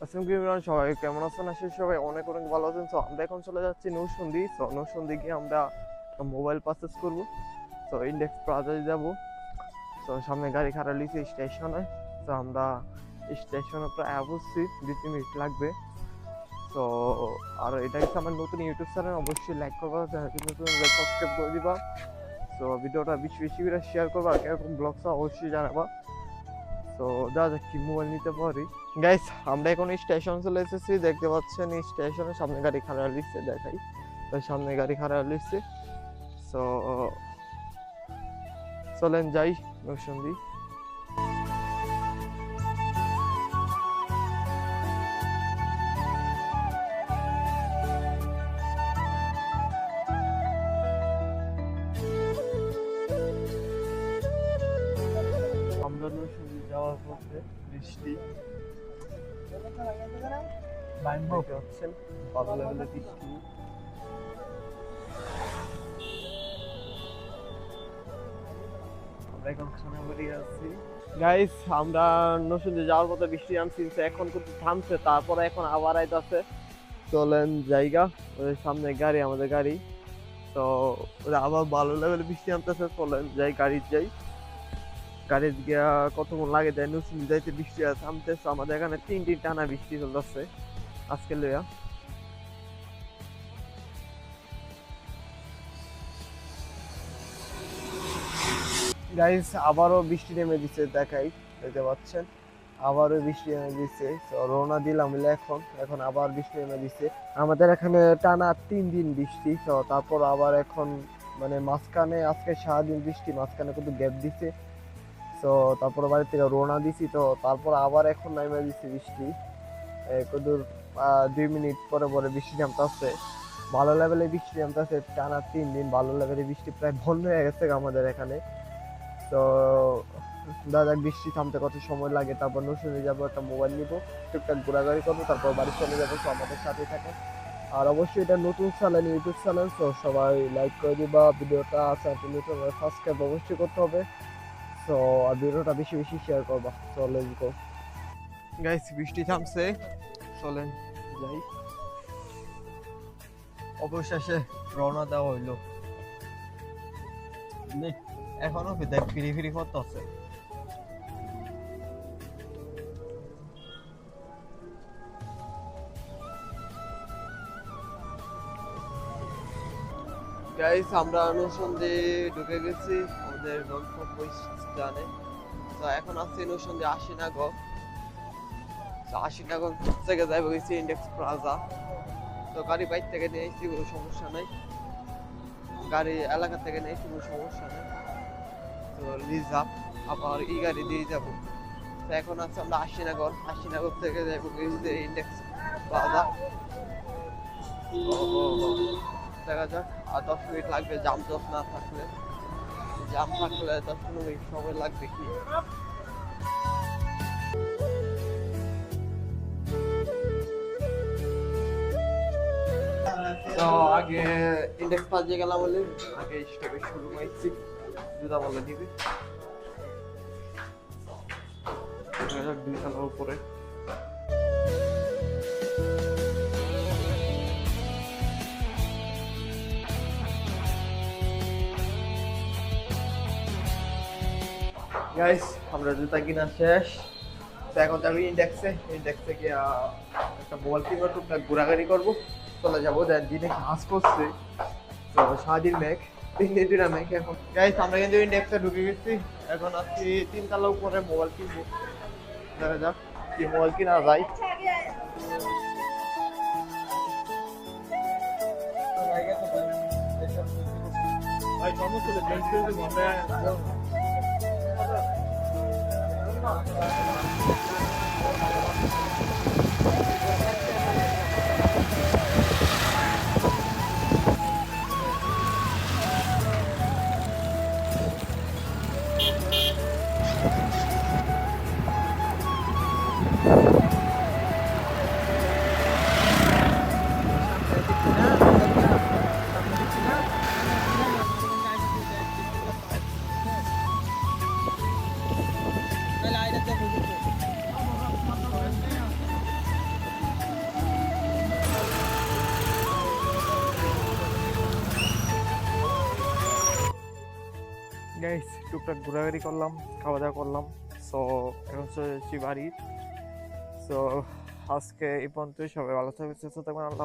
আসসালামু আলাইকুম সবাই কেমন আছেন? আসলে সবাই অনেক অনেক ভালো আছেন। তো আমরা এখন চলে যাচ্ছি নৌসন্দি। তো নৌসন্দি গিয়ে আমরা মোবাইল পারচেস করব। তো ইন্ডেক্স প্লাজায় যাব। তো সামনে গাড়ি খাড়া লিখে স্টেশনে। তো আমরা স্টেশনে প্রায় অবশ্যই 2-3 মিনিট লাগবে। তো আর এটা হচ্ছে আমার নতুন ইউটিউব চ্যানেল, অবশ্যই লাইক করবা, নতুন সাবস্ক্রাইব করে দিবা। তো ভিডিওটা বেশি বেশি করে শেয়ার করবা, আর এরকম ব্লগটা অবশ্যই জানাবা। তো যা যাক কি মোবাইল নিতে পারি। গাইস আমরা এখন স্টেশন চলে এসেছি, দেখতে পাচ্ছেন স্টেশনের সামনে গাড়ি খাড়া লিখছে, দেখাই তো সামনে গাড়ি খাড়া লিখছে। তো চলেন যাই নৌসন্দি। আমরা নৌসন্দি যাওয়ার পথে বৃষ্টি দেখতে পাচ্ছেন, ভালো লেভেলের বৃষ্টি। আমরা এখন সোনাবাড়ি আছি। গাইস আমরা নৌসন্দি যাওয়ার পথে বৃষ্টি নামছে, এখন কিন্তু থামছে, তারপরে এখন আবার আইতাছে। চলেন জায়গা ওদের সামনে গাড়ি, আমাদের গাড়ি। তো আবার ভালো লেভেলের বৃষ্টি নামতেছে, চলেন যাই গাড়ি যাই। গাড়ি গিয়া কতক্ষণ লাগে যায় নৌসন্দি যাইতে, বৃষ্টি থামতেছে। আমাদের এখানে 3 দিন টানা বৃষ্টি চলতেছে আজকে লইয়া। গাইস আবারও বৃষ্টি নেমে দিচ্ছে, দেখাই দেখতে পাচ্ছেন, আবারও বৃষ্টি নেমে দিচ্ছে। তো রওনা দিলাম এখন আবার বৃষ্টি নেমে দিচ্ছে। আমাদের এখানে টানা 3 দিন বৃষ্টি। তো তারপর আবার এখন মানে মাঝখানে আজকে সারাদিন বৃষ্টি, মাঝখানে কিন্তু গ্যাপ দিছে। তো তারপর বাড়ি থেকে রওনা দিছি, তো তারপর আবার এখন নেমে দিচ্ছে বৃষ্টি। কদূর 2 মিনিট পরে পরে বৃষ্টি নামতেছে, ভালো লেভেলে বৃষ্টি নামতেছে টানা 3 দিন। ভালো লেভেলে বৃষ্টি প্রায় বন্ধ হয়ে গেছে আমাদের এখানে। তো দাদা বৃষ্টি থামতে কত সময় লাগে, তারপর নৌসন্দি যাবো, একটা মোবাইল নিবো, টুকটাক ঘোরাঘুরি করবো, তারপর বাড়ি চলে যাবো। তো আমাদের সাথে থাকে, আর অবশ্যই এটা নতুন চ্যানেল, ইউটিউব চ্যানেল, তো সবাই লাইক করে দিবা ভিডিওটা। চ্যানেলটি নতুন সাবস্ক্রাইব অবশ্যই করতে হবে। তো আর ভিডিওটা বেশি বেশি শেয়ার করবা। তো লেটস গো গাইস, বৃষ্টি থামছে, চলেন যাই। অবশেষে রওনা দেওয়া হইলো। এখনো দেখ ফিরি ফিরি করতেছে। গাইস আমরা নৌসন্দি ঢুকে গেছি আমাদের গন্তব্য স্থানে। তো এখন আছি নৌসন্দি আশিনাগর। তো আশিনাগর থেকে যাইব গেছি ইন্ডেক্স প্লাজা। তো গাড়ি বাইর থেকে নিয়ে এসেছি, কোনো সমস্যা নাই, গাড়ি এলাকা থেকে নিয়ে এসেছি, কোনো সমস্যা নেই। তো রিজার্ভ আবার এই গাড়ি দিয়ে যাবো। তো এখন আছে আমরা আশিনাগর থেকে যাইব গেছি ইন্ডেক্স প্লাজা। দেখা যাক, আর 10 মিনিট লাগবে, জাম না থাকলে। জাম থাকলে 10-15 মিনিট সময় লাগবে কি। তো আগে ইন্ডেক্স প্লাজা গেলাম বলে আগে স্টপে শুরু মাইছি, জুতা বলে দিবি 2 তলার উপরে। গাইস আমরা জুতা কিনা শেষ। তো এখন যাবো ইন্ডেক্সে গিয়ে একটা মোবাইল কিনবো, টুকটাক ঘোরাঘুরি করবো, চলে যাবো। দিনে কাজ করছে, তো সারাদিন মেঘ, 3 দিন 2 মেঘ। এখন গাইস আমরা কিন্তু ইন্ডেক্সে ঢুকে গেছি, এখন আছি 3 তলার উপরে মোবাইল কিনবো। দেখা যাক কি মোবাইল কিনা যায়। গাইস টুকটাক ঘোরাঘুরি করলাম, খাওয়া দাওয়া করলাম। সো এখন চলেছি বাড়ি। সো আজকে এই পর্যন্তই, সবাই ভালো থাকবে, সুস্থ থাকবেন, আল্লাহ হাফেজ।